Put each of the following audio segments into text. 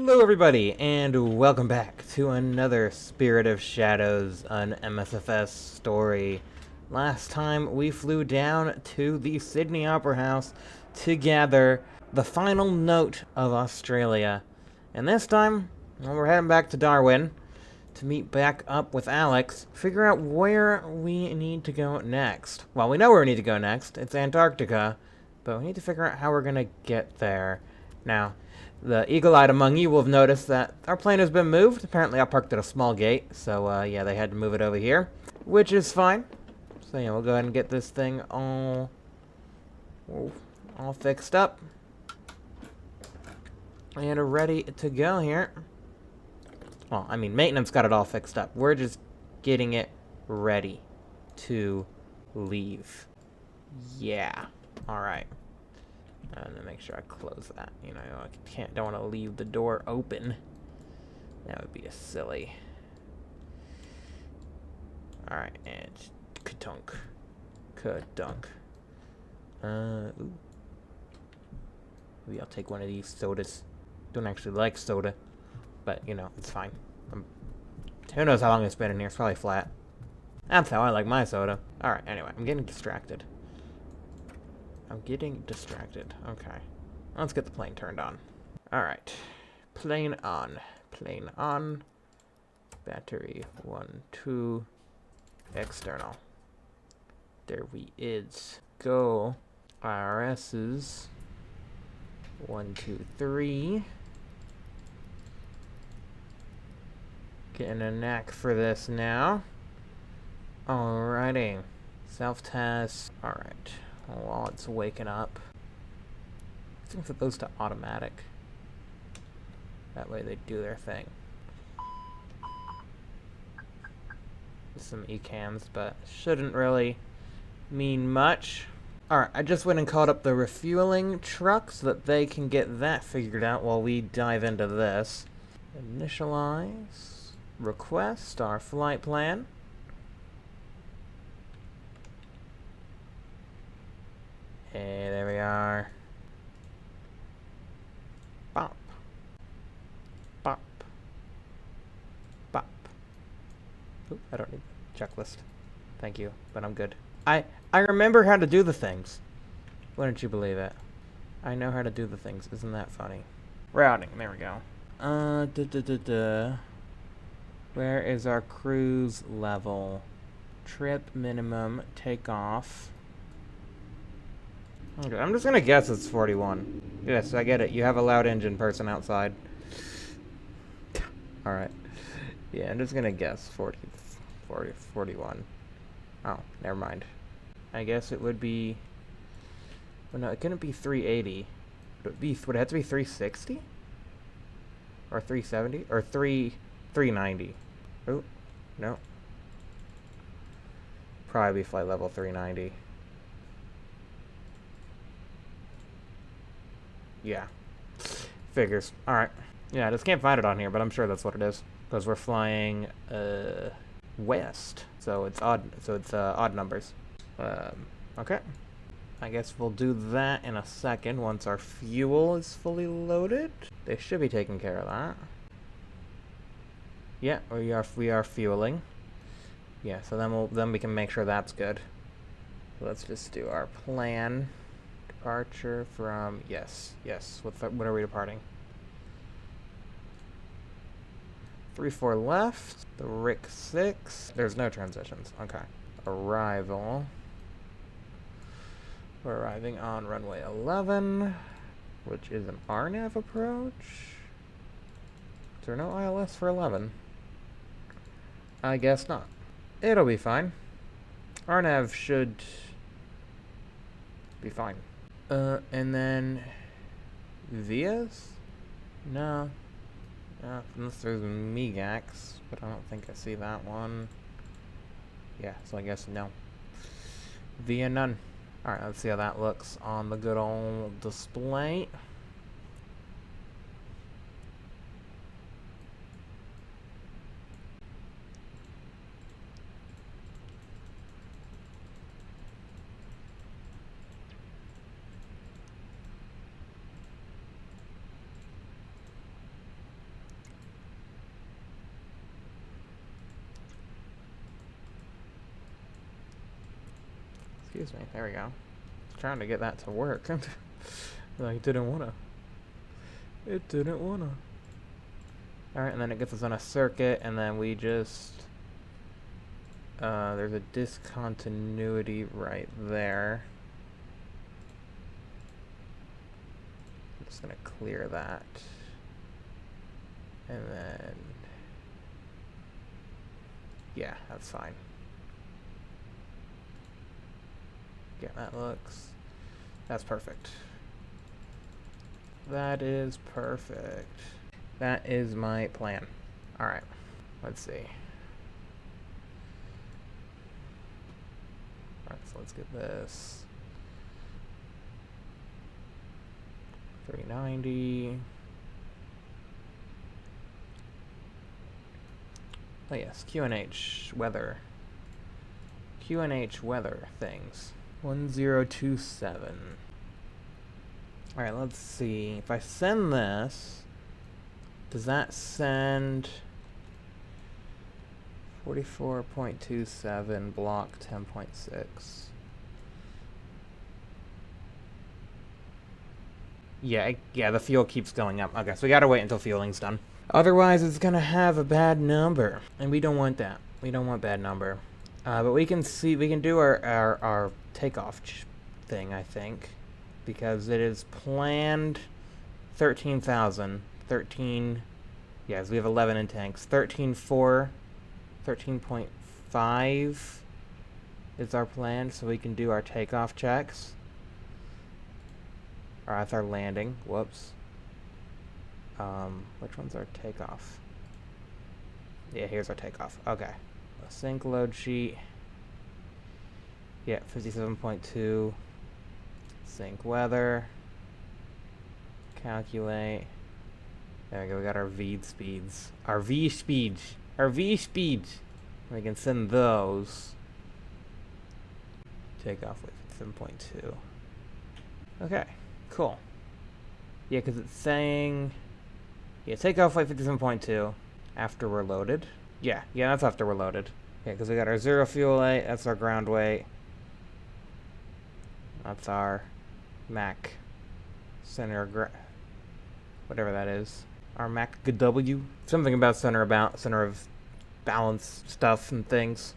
Hello everybody, and welcome back to another Spirit of Shadows, an MSFS story. Last time we flew down to the Sydney Opera House to gather the final note of Australia. And this time, well, we're heading back to Darwin to meet back up with Alex, figure out where we need to go next. Well, we know where we need to go next. It's Antarctica, but we need to figure out how we're gonna get there. Now, the eagle-eyed among you will have noticed that our plane has been moved. Apparently I parked at a small gate, so yeah, they had to move it over here, which is fine. So yeah, we'll go ahead and get this thing all fixed up and ready to go here. Well, I mean, maintenance got it all fixed up. We're just getting it ready to leave. Yeah. All right. And then make sure I close that. You know, I don't want to leave the door open. That would be a silly. All right, and ka-dunk. Ka-dunk. Ooh. Maybe I'll take one of these sodas. Don't actually like soda, but you know, it's fine. Who knows how long it's been in here? It's probably flat. That's how I like my soda. All right. Anyway, I'm getting distracted. Okay. Let's get the plane turned on. Alright. Plane on. Plane on. Battery 1, 2. External. There we is. Go. IRS's. 1, 2, 3. Getting a knack for this now. Alrighty. Self-test. Alright. While it's waking up, I think that those to automatic. That way they do their thing. Some ECAMs, but shouldn't really mean much. Alright, I just went and called up the refueling truck so that they can get that figured out while we dive into this. Initialize. Request our flight plan. Hey, there we are. Bop. Bop. Bop. Oop, I don't need checklist. Thank you, but I'm good. I remember how to do the things. Wouldn't you believe it? I know how to do the things. Isn't that funny? Routing. There we go. Where is our cruise level? Trip minimum. Takeoff. Okay, I'm just gonna guess it's 41. Yes, I get it. You have a loud engine person outside. Alright. Yeah, I'm just gonna guess 41. Oh, never mind. I guess it would be... Well, no, it couldn't be 380. Would it have to be 360? Or 370? Or 390? Oh, no. Probably be flight level 390. Yeah. Figures. Alright. Yeah, I just can't find it on here, but I'm sure that's what it is. Because we're flying, west. So it's odd numbers. Okay. I guess we'll do that in a second once our fuel is fully loaded. They should be taking care of that. Yeah, we are fueling. Yeah, so then we can make sure that's good. Let's just do our plan. Departure from, yes. What are we departing? 3-4 left. The Rick 6. There's no transitions. Okay. Arrival. We're arriving on runway 11, which is an RNAV approach. Is there no ILS for 11? I guess not. It'll be fine. RNAV should be fine. And then Vias? No. Unless there's Megax, but I don't think I see that one. Yeah, so I guess no. Via none. Alright, let's see how that looks on the good old display. Excuse me. There we go. I was trying to get that to work. Like, it didn't wanna. It didn't wanna. Alright, and then it gets us on a circuit, and then we just... there's a discontinuity right there. I'm just gonna clear that. And then... yeah, that's fine. Yeah, that looks... that's perfect. That is perfect. That is my plan. Alright, let's see. Alright, so let's get this. 390. Oh yes, QNH weather. QNH weather things. 1027. Alright, let's see. If I send this, does that send 44.27 block 10.6? Yeah, the fuel keeps going up. Okay, so we gotta wait until fueling's done. Otherwise, it's gonna have a bad number, and we don't want that. We don't want bad number. But we can do our takeoff thing, I think, because it is planned 13,000. 13, yes, we have 11 in tanks. 13.4, 13.5 is our plan, so we can do our takeoff checks. Or that's our landing. Whoops. Which one's our takeoff? Yeah, here's our takeoff. Okay. A sync load sheet. Yeah, 57.2. Sync weather. Calculate. There we go, we got our V speeds. Our V speeds. Our V speeds. We can send those. Takeoff with 7.2. Okay, cool. Yeah, because it's saying... yeah, takeoff weight 57.2 after we're loaded. Yeah, that's after we're loaded. Yeah, because we got our zero fuel weight, that's our ground weight. That's our Mac center, whatever that is. Our Mac W. Something about center of balance stuff and things.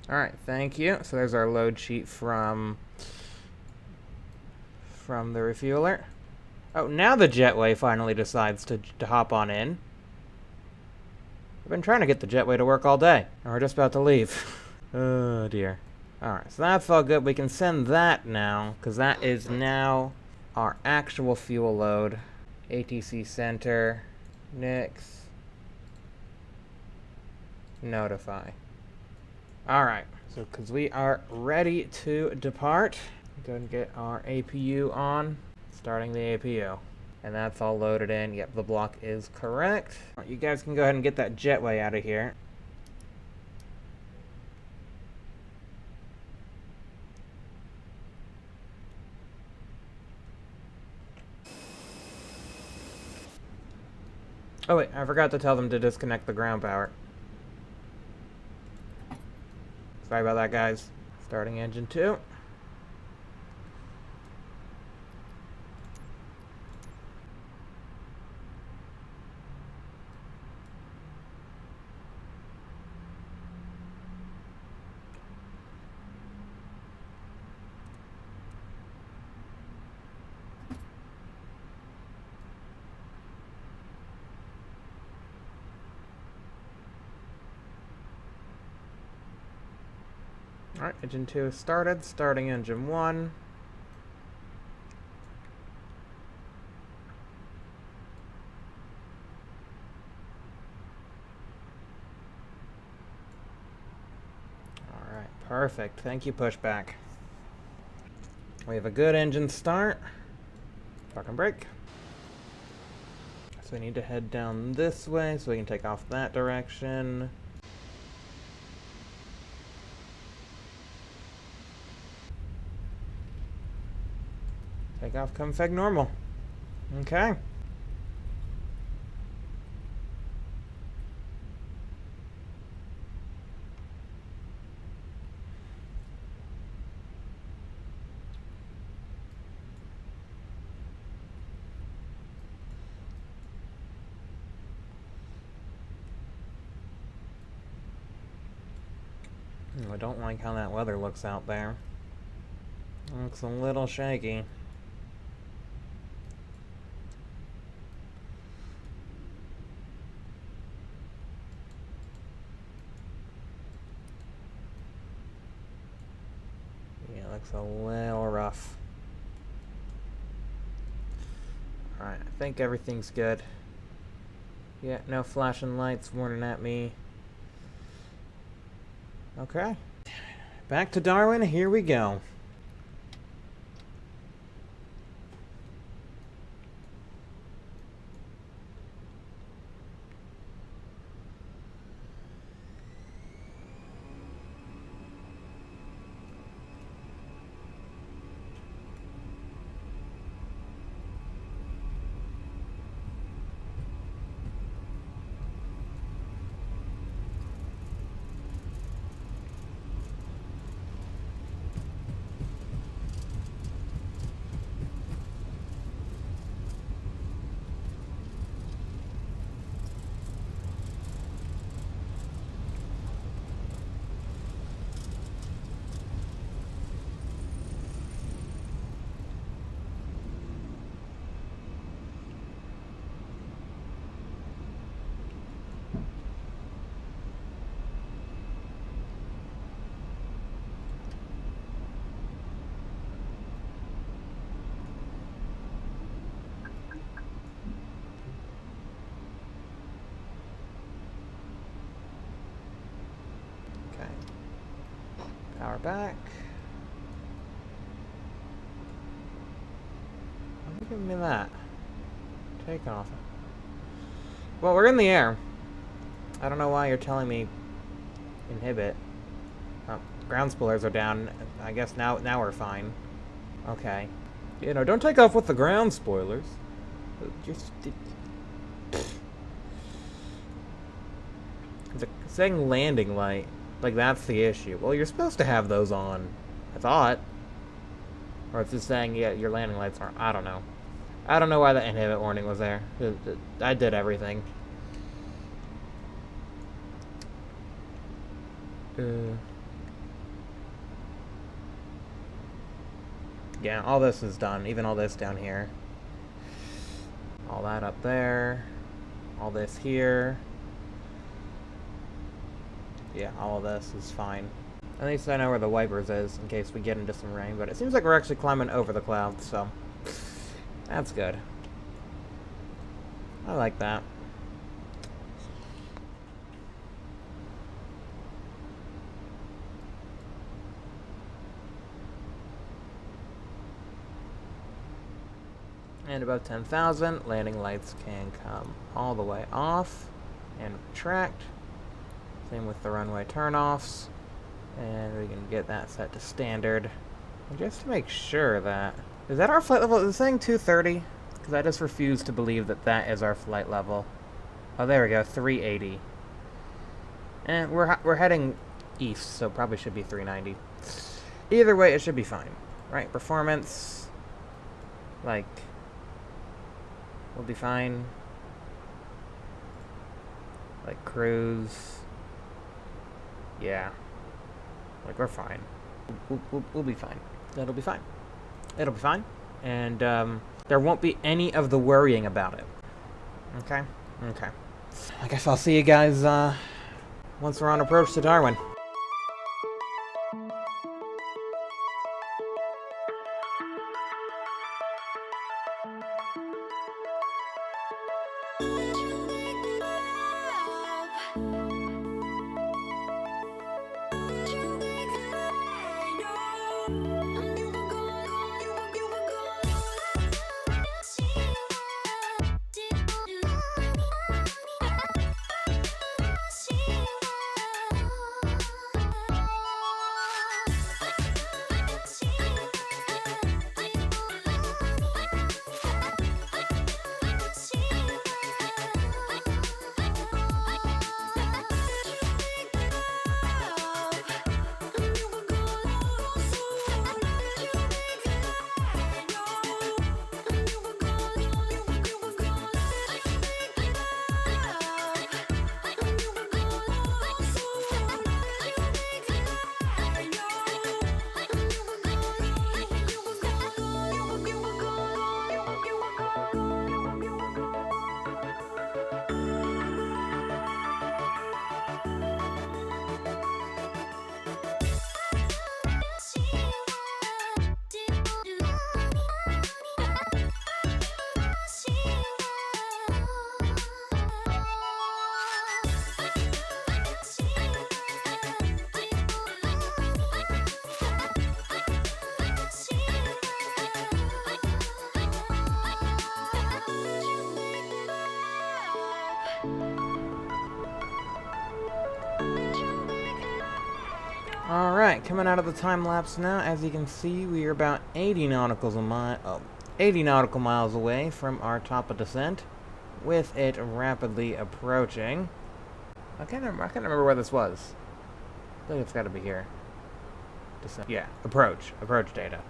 Alright, thank you. So there's our load sheet from the refueler. Oh, now the jetway finally decides to hop on in. I've been trying to get the jetway to work all day, and we're just about to leave. Oh dear. Alright, so that's all good. We can send that now, because that is now our actual fuel load. ATC center, Nix, notify. Alright, so because we are ready to depart, go and get our APU on. Starting the APU. And that's all loaded in. Yep, the block is correct. Right, you guys can go ahead and get that jetway out of here. Oh wait, I forgot to tell them to disconnect the ground power. Sorry about that, guys. Starting engine 2. Alright, engine 2 is started. Starting engine 1. Alright, perfect. Thank you, pushback. We have a good engine start. Park and brake. So we need to head down this way so we can take off that direction. Takeoff config normal. Okay. I don't like how that weather looks out there. It looks a little shaky. Yeah, it looks a little rough. Alright, I think everything's good. Yeah, no flashing lights warning at me. Okay. Back to Darwin, here we go. Power back. Why are you giving me that? Take off. Well, we're in the air. I don't know why you're telling me inhibit. Oh, ground spoilers are down. I guess now we're fine. Okay. You know, don't take off with the ground spoilers. Just... saying landing light. Like, that's the issue. Well, you're supposed to have those on. I thought. Or it's just saying, yeah, your landing lights aren't. I don't know. I don't know why the inhibit warning was there. I did everything. Yeah, all this is done. Even all this down here. All that up there. All this here. Yeah, all of this is fine. At least I know where the wipers is, in case we get into some rain, but it seems like we're actually climbing over the clouds, so... that's good. I like that. And about 10,000, landing lights can come all the way off and retract. Same with the runway turnoffs. And we can get that set to standard. And just to make sure that... is that our flight level? Is it saying 230? Because I just refuse to believe that that is our flight level. Oh, there we go, 380. And we're heading east, so probably should be 390. Either way, it should be fine. Right, performance... like... we'll be fine. Like, cruise... yeah. Like, we're fine. We'll be fine. It'll be fine. It'll be fine. And, there won't be any of the worrying about it. Okay? Okay. I guess I'll see you guys, once we're on approach to Darwin. Alright, coming out of the time lapse now. As you can see, we are about 80 nautical miles away from our top of descent, with it rapidly approaching. I can't remember where this was. I think it's got to be here. Descent. Yeah, approach data.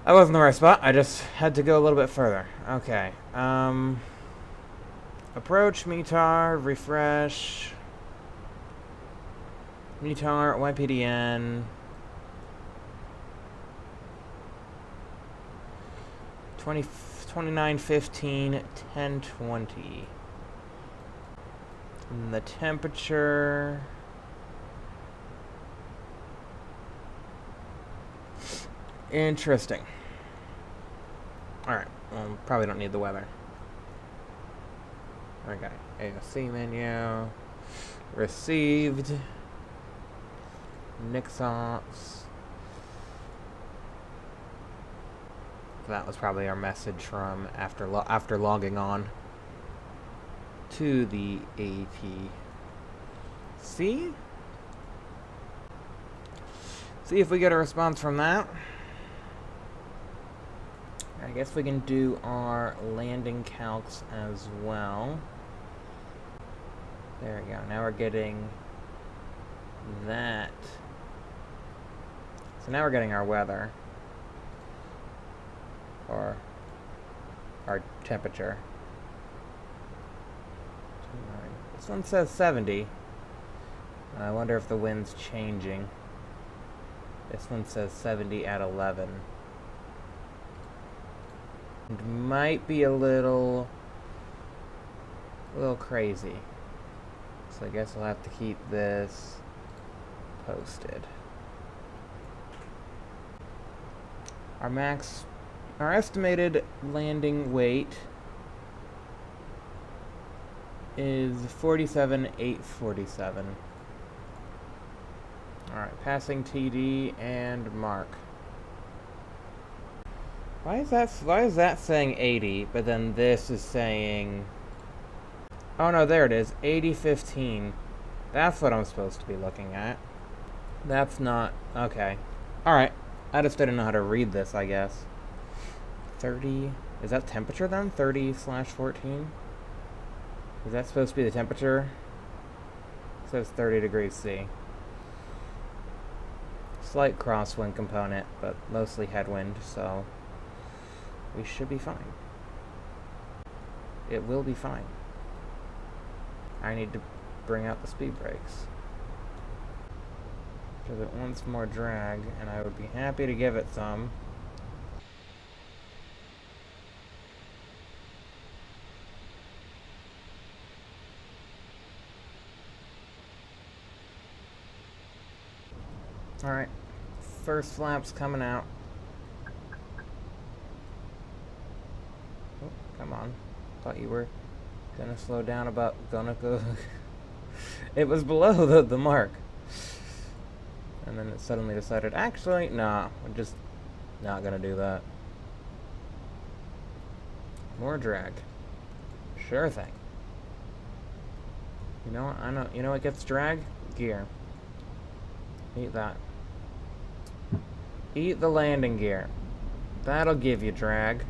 I was in the right spot. I just had to go a little bit further. Okay. Approach, METAR, refresh. METAR, YPDN. 2915, 1020. And the temperature. Interesting. Alright, well, probably don't need the weather. Okay, AOC menu. Received. Nixops. That was probably our message from after logging on to the AT. See if we get a response from that. I guess we can do our landing calcs as well. There we go. Now we're getting that. So now we're getting our weather. Or our temperature. This one says 70. I wonder if the wind's changing. This one says 70 at 11. It might be a little crazy. So I guess I'll have to keep this posted. Our estimated landing weight is 47,847. Alright, passing TD and mark. Why is that saying 80, but then this is saying... Oh no, there it is. 8015. That's what I'm supposed to be looking at. That's not... Okay. Alright. I just didn't know how to read this, I guess. 30... Is that temperature then? 30/14? Is that supposed to be the temperature? It says 30 degrees C. Slight crosswind component, but mostly headwind, so... we should be fine. It will be fine. I need to bring out the speed brakes. Because it wants more drag, and I would be happy to give it some. Alright, first flap's coming out. Oh, come on. Thought you were gonna slow down about gonna go. It was below the mark. And then it suddenly decided, actually, nah, I'm just not gonna do that. More drag. Sure thing. You know what? You know what gets drag? Gear. Eat that. Eat the landing gear. That'll give you drag.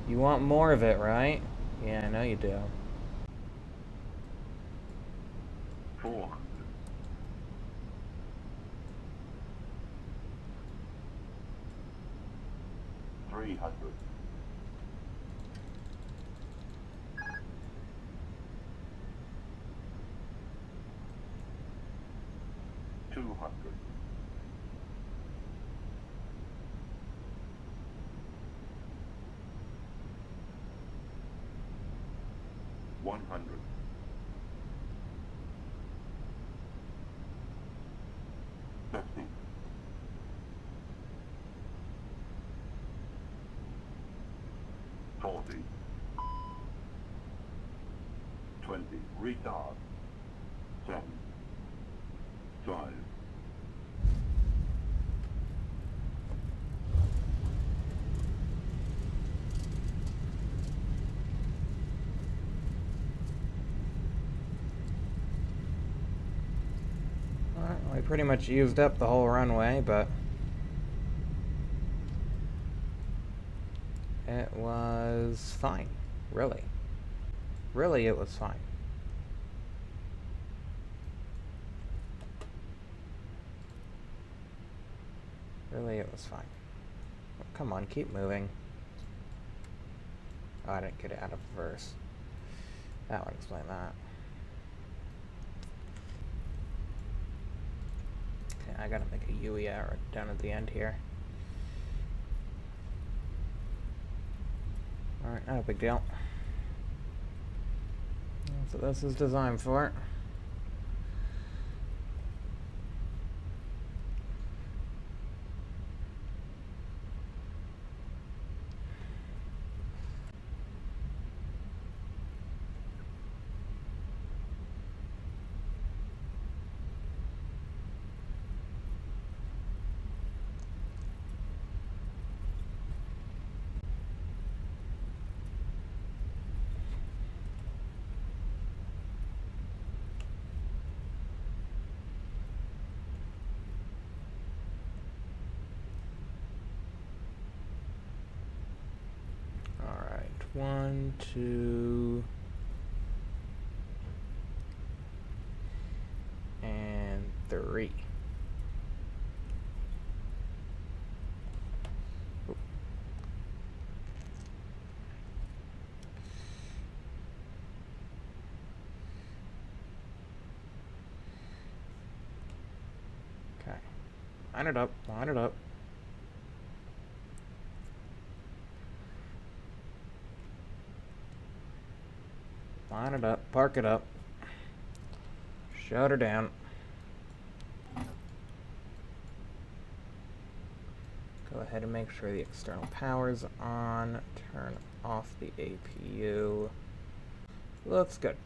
You want more of it, right? Yeah, I know you do. 400. 300. 200. 100. 50. 40. 20. Retard. 7. 5. We pretty much used up the whole runway, but it was fine. Really. Really, it was fine. Really, it was fine. Oh, come on, keep moving. Oh, I didn't get it out of reverse. That would explain that. Okay, I gotta make a UE arrow down at the end here. Alright, not a big deal. That's what this is designed for. Alright, 1, 2, and 3. Oop. Okay. Line it up, line it up. Line it up, park it up. Shut her down. Go ahead and make sure the external power's on. Turn off the APU. Looks good.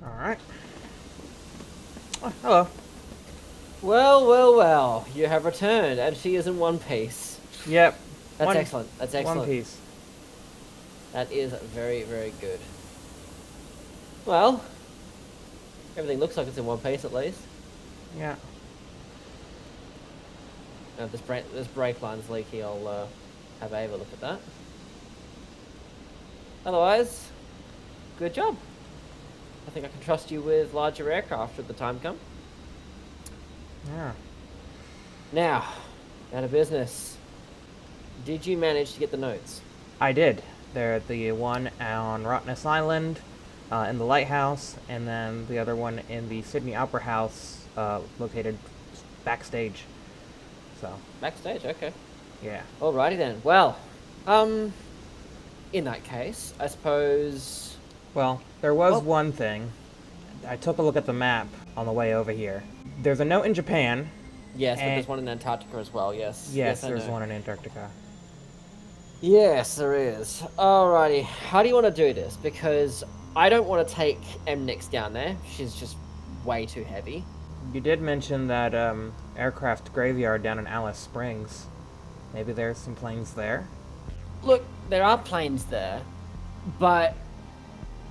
Alright. Oh, hello. Well, well, well. You have returned, and she is in one piece. Yep. That's excellent. That's excellent. One piece. That is very, very good. Well, everything looks like it's in one piece at least. Yeah. Now, if this brake line's leaky, I'll have Ava look at that. Otherwise, good job. I think I can trust you with larger aircraft should the time come. Yeah. Now, out of business. Did you manage to get the notes? I did. They're the one on Rottnest Island, in the lighthouse, and then the other one in the Sydney Opera House, located backstage. So. Backstage, okay. Yeah. Alrighty then. Well, in that case, I suppose... Well, there was one thing. I took a look at the map on the way over here. There's a note in Japan. Yes, but there's one in Antarctica as well, yes. Yes, there's one in Antarctica. Yes, there is. Alrighty, how do you want to do this? Because I don't want to take MNIX down there. She's just way too heavy. You did mention that aircraft graveyard down in Alice Springs. Maybe there's some planes there? Look, there are planes there, but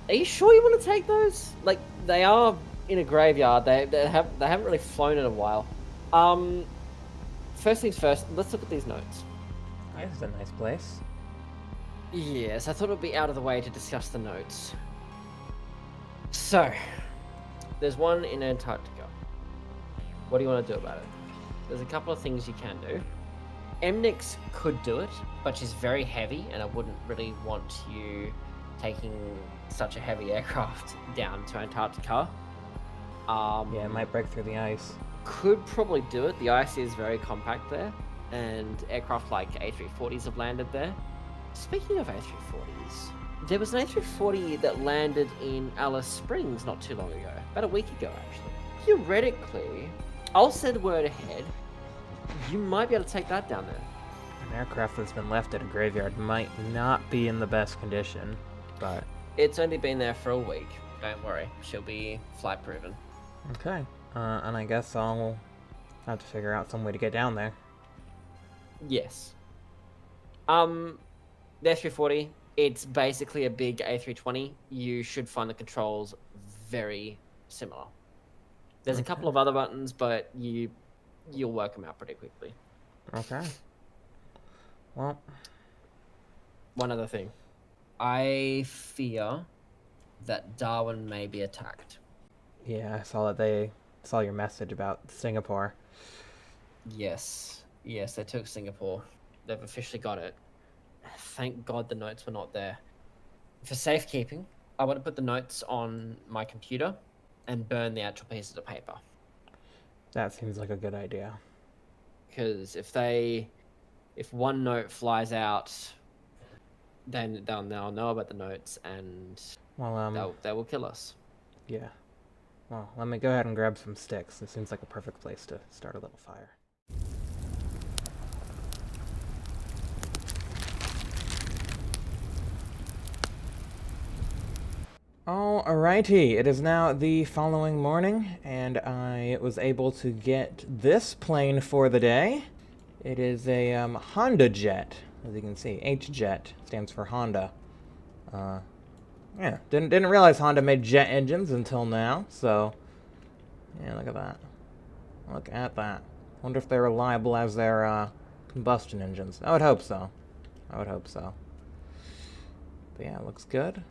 are you sure you want to take those? Like, they are in a graveyard. They haven't really flown in a while. First things first, let's look at these notes. This is a nice place. Yes, I thought it would be out of the way to discuss the notes. So, there's one in Antarctica. What do you want to do about it? There's a couple of things you can do. MNIX could do it, but she's very heavy, and I wouldn't really want you taking such a heavy aircraft down to Antarctica. Yeah, it might break through the ice. Could probably do it. The ice is very compact there, and aircraft like A340s have landed there. Speaking of A340s, there was an A340 that landed in Alice Springs not too long ago. About a week ago, actually. Theoretically, I'll send word ahead. You might be able to take that down there. An aircraft that's been left at a graveyard might not be in the best condition, but... It's only been there for a week. Don't worry, she'll be flight proven. Okay. And I guess I'll have to figure out some way to get down there. Yes. The A340, it's basically a big A320. You should find the controls very similar. There's a couple of other buttons, but you'll work them out pretty quickly. Okay. Well... One other thing. I fear that Darwin may be attacked. Yeah, I saw that they saw your message about Singapore. Yes, they took Singapore. They've officially got it. Thank God the notes were not there. For safekeeping, I want to put the notes on my computer and burn the actual pieces of paper. That seems like a good idea. Because if one note flies out, then they'll know about the notes and they will kill us. Yeah. Well, let me go ahead and grab some sticks. This seems like a perfect place to start a little fire. Alrighty, it is now the following morning, and I was able to get this plane for the day. It is a Honda jet, as you can see. H-Jet stands for Honda. Yeah, didn't realize Honda made jet engines until now, so... Yeah, look at that. Look at that. Wonder if they're reliable as their combustion engines. I would hope so. But yeah, it looks good.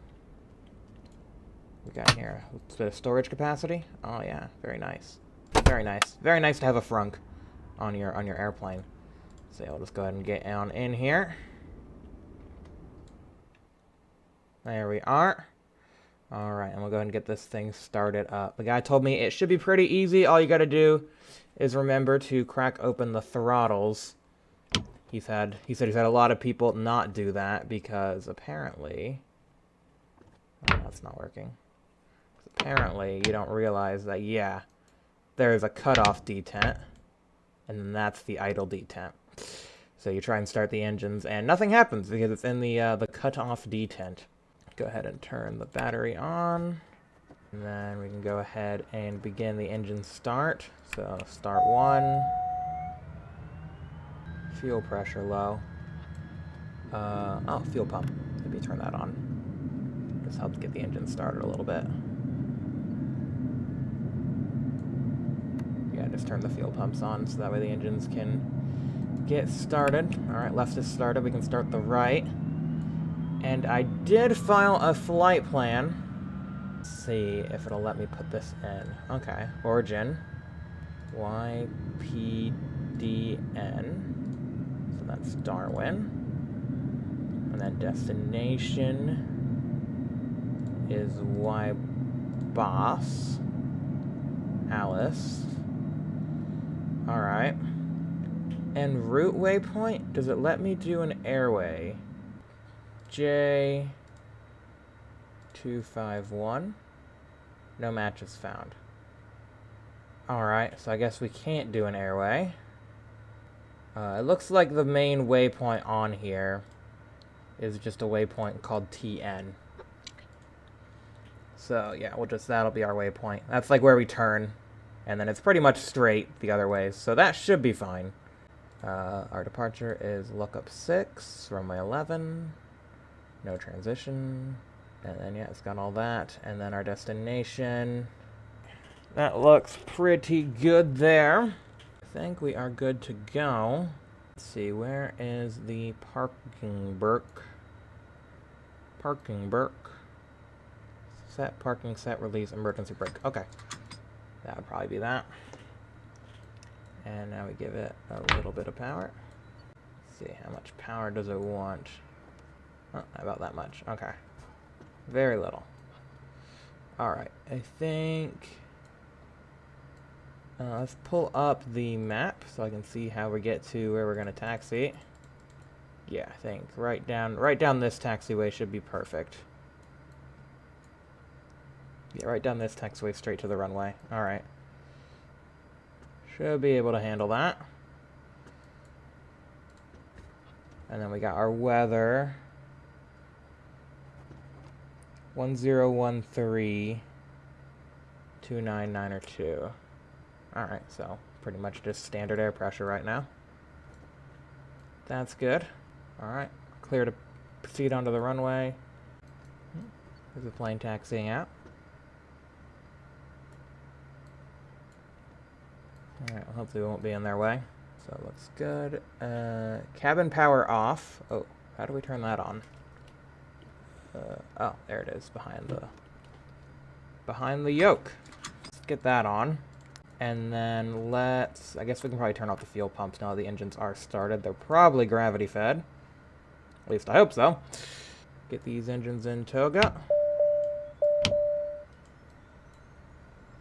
We got here a bit of storage capacity. Oh yeah, very nice. Very nice. Very nice to have a frunk on your airplane. So I'll just go ahead and get on in here. There we are. Alright, and we'll go ahead and get this thing started up. The guy told me it should be pretty easy. All you gotta do is remember to crack open the throttles. He said he's had a lot of people not do that because apparently... Oh, that's not working. Apparently, you don't realize that, yeah, there's a cutoff detent, and then that's the idle detent. So you try and start the engines, and nothing happens because it's in the cutoff detent. Go ahead and turn the battery on, and then we can go ahead and begin the engine start. So start one. Fuel pressure low. Oh, fuel pump. Maybe turn that on. Just helps get the engine started a little bit. Yeah, just turn the fuel pumps on so that way the engines can get started. Alright, left is started. We can start the right. And I did file a flight plan. Let's see if it'll let me put this in. Okay, origin. YPDN. So that's Darwin. And then destination is YBoss. Alice. Alright. And route waypoint? Does it let me do an airway? J251. No matches found. Alright, so I guess we can't do an airway. It looks like the main waypoint on here is just a waypoint called TN. So yeah, that'll be our waypoint. That's like where we turn, and then it's pretty much straight the other way, so that should be fine. Our departure is lookup 6, runway 11, no transition, and then yeah, it's got all that, and then our destination. That looks pretty good there. I think we are good to go. Let's see, where is the parking brake? Set parking, set release, emergency brake. Okay, that would probably be that. And now we give it a little bit of power. Let's see, how much power does it want? Oh, about that much. Okay, very little. Alright, I think... let's pull up the map so I can see how we get to where we're going to taxi. Yeah, I think right down this taxiway should be perfect. Yeah, right down this taxiway straight to the runway. Alright. Should be able to handle that. And then we got our weather. 1013 29902. Alright, so pretty much just standard air pressure right now. That's good. Alright, clear to proceed onto the runway. There's a plane taxiing out. Alright, well, hopefully we won't be in their way. So it looks good. Cabin power off. Oh, how do we turn that on? Oh, there it is, behind the yoke. Let's get that on. And then I guess we can probably turn off the fuel pumps now the engines are started. They're probably gravity fed. At least I hope so. Get these engines in toga.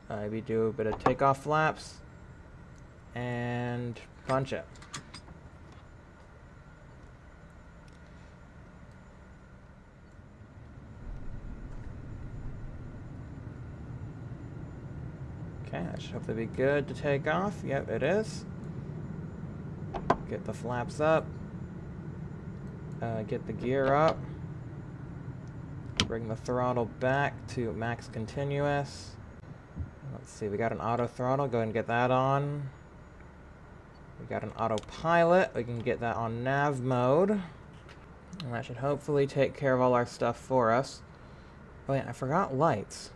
Maybe do a bit of takeoff flaps. And punch it. Okay, that should hopefully be good to take off. Yep, it is. Get the flaps up. Get the gear up. Bring the throttle back to max continuous. Let's see, we got an auto throttle. Go ahead and get that on. We got an autopilot. We can get that on nav mode. And that should hopefully take care of all our stuff for us. Oh yeah, I forgot lights.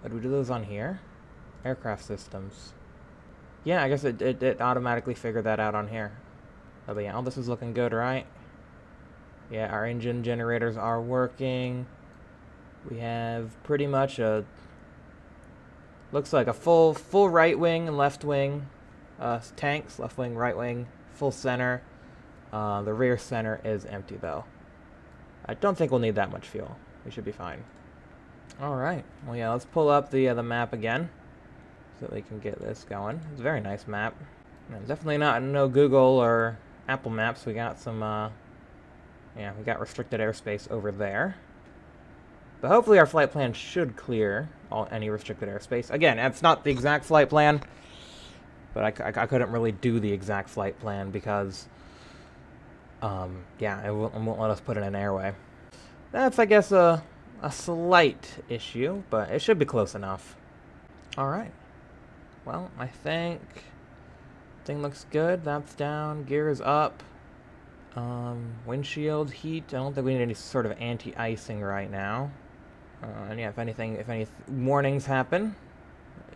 Did we do those on here? Aircraft systems. Yeah, I guess it automatically figured that out on here. Oh, but yeah, all this is looking good, right? Yeah, our engine generators are working. We have pretty much looks like a full right wing and left wing tanks, left wing, right wing, full center. The rear center is empty though. I don't think we'll need that much fuel. We should be fine. All right. Well, yeah, let's pull up the map again so that we can get this going. It's a very nice map. And definitely no Google or Apple Maps. We got some we got restricted airspace over there. But hopefully our flight plan should clear any restricted airspace. Again, it's not the exact flight plan, but I couldn't really do the exact flight plan because, it won't let us put in an airway. That's, I guess, a slight issue, but it should be close enough. All right. Well, I think thing looks good. That's down. Gear is up. Windshield heat. I don't think we need any sort of anti-icing right now. And yeah, if any warnings happen,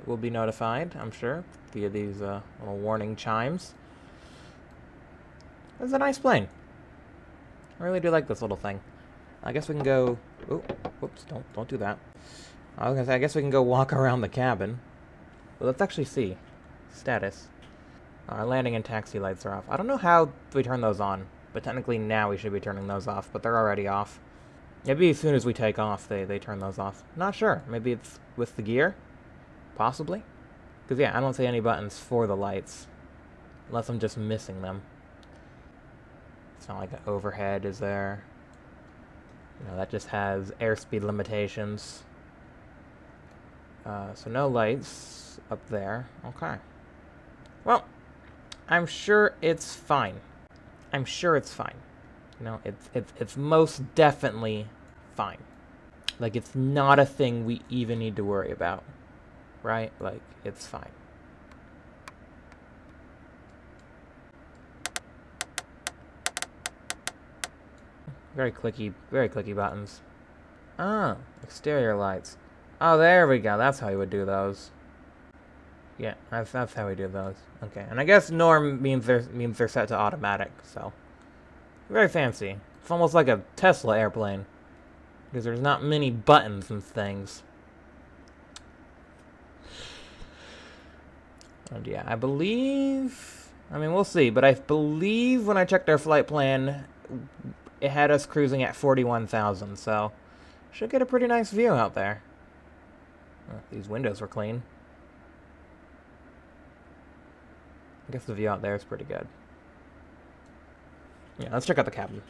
we'll be notified, I'm sure, via these little warning chimes. This is a nice plane. I really do like this little thing. I guess we can go... Ooh, whoops, don't do that. I was gonna say, I guess we can go walk around the cabin. Well, let's actually see. Status. Our landing and taxi lights are off. I don't know how we turn those on, but technically now we should be turning those off, but they're already off. Maybe as soon as we take off, they turn those off. Not sure. Maybe it's with the gear? Possibly? Because, yeah, I don't see any buttons for the lights. Unless I'm just missing them. It's not like an overhead, is there? No, that just has airspeed limitations. So no lights up there. Okay. Well, I'm sure it's fine. I'm sure it's fine. You know, it's most definitely fine. Like, it's not a thing we even need to worry about. Right? Like, it's fine. Very clicky buttons. Oh, exterior lights. Oh, there we go. That's how you would do those. Yeah, that's how we do those. Okay, and I guess norm means they're set to automatic, so very fancy. It's almost like a Tesla airplane because there's not many buttons and things. And yeah, I believe. I mean, we'll see, but I believe when I checked our flight plan, it had us cruising at 41,000, so should get a pretty nice view out there. Oh, these windows were clean. I guess the view out there is pretty good. Yeah, let's check out the cabin.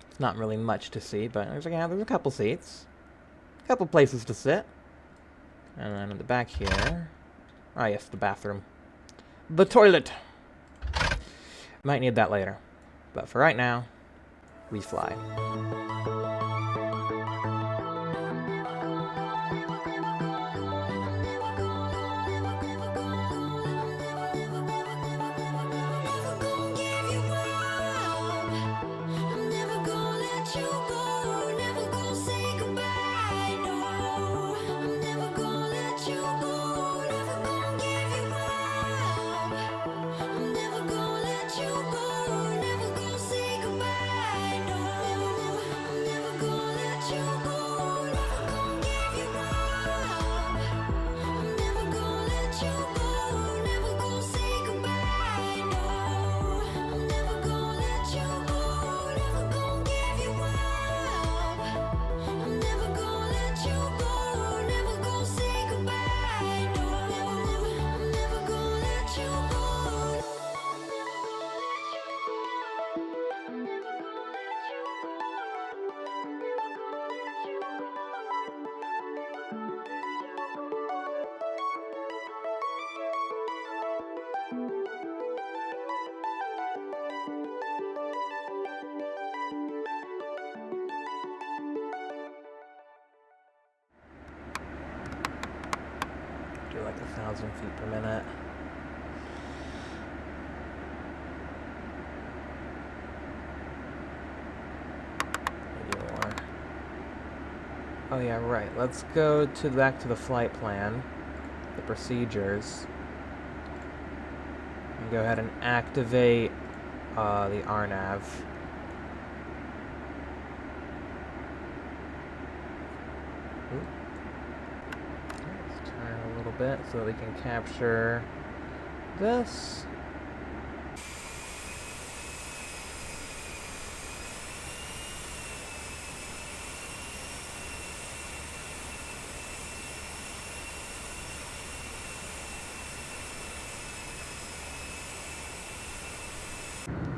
It's not really much to see, but there's a couple seats. A couple places to sit. And then in the back here... Oh yes, the bathroom. The toilet! Might need that later. But for right now, we fly. Do like 1,000 feet per minute. Maybe more. Oh yeah, right. Let's go back to the flight plan, the procedures, and go ahead and activate the RNAV. Oop. Let's turn a little bit so we can capture this.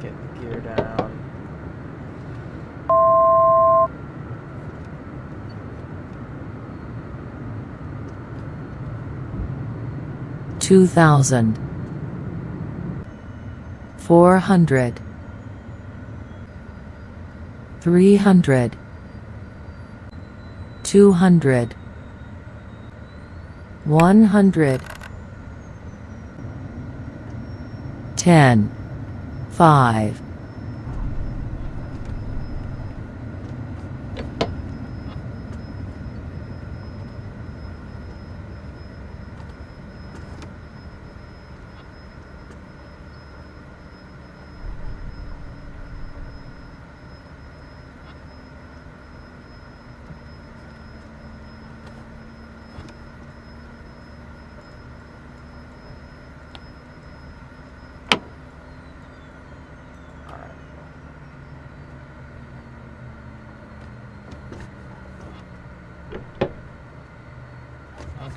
Get the gear down. $2,000 $400 $300 $200 $100 $10 $5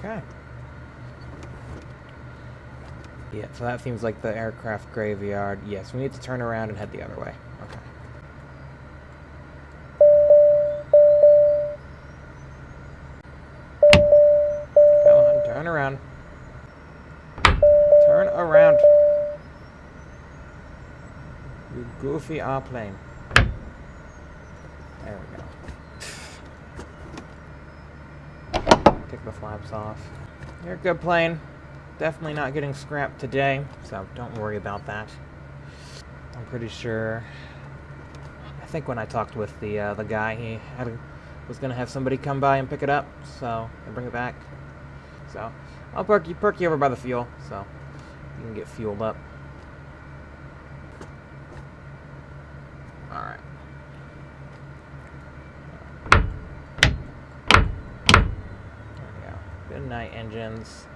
Okay. Yeah, so that seems like the aircraft graveyard. Yes, we need to turn around and head the other way. Okay. Come on, turn around. Turn around. You goofy airplane. There we go. Take the flaps off. You're a good plane. Definitely not getting scrapped today, so don't worry about that. I'm pretty sure. I think when I talked with the guy, he was gonna have somebody come by and pick it up, so and bring it back. So I'll park you over by the fuel, so you can get fueled up. All right. Good night, engines.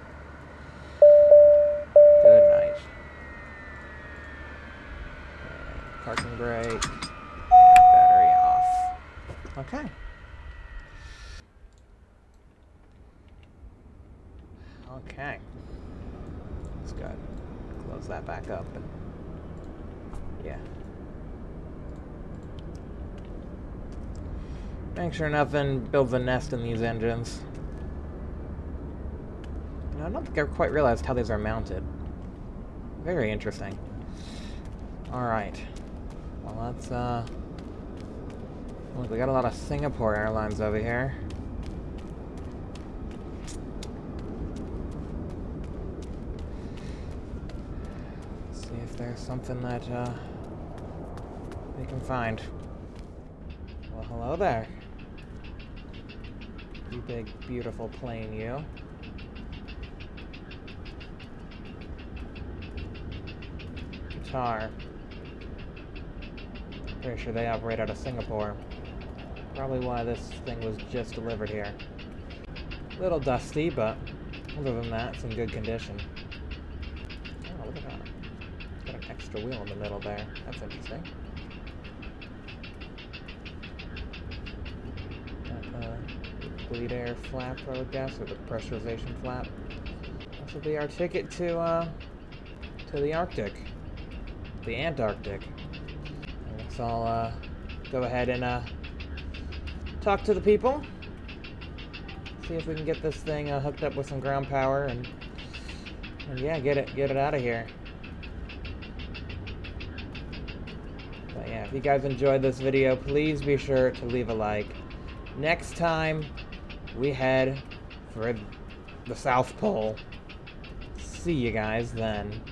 Good night. And parking brake. And battery off. Okay. Okay. Let's go ahead and close that back up. And yeah. Make sure nothing builds a nest in these engines. I don't think I quite realized how these are mounted. Very interesting. Alright. Well, let's, look, we got a lot of Singapore Airlines over here. Let's see if there's something that, we can find. Well, hello there. You big, beautiful plane, you. Guitar. Pretty sure they operate out of Singapore. Probably why this thing was just delivered here. A little dusty, but other than that, it's in good condition. Oh, look at that. Got an extra wheel in the middle there. That's interesting. Got the bleed air flap, I would guess, or the pressurization flap. This will be our ticket to the Arctic. The Antarctic. And let's all go ahead and talk to the people. See if we can get this thing hooked up with some ground power and yeah, get it out of here. But yeah, if you guys enjoyed this video, please be sure to leave a like. Next time we head for the South Pole. See you guys then.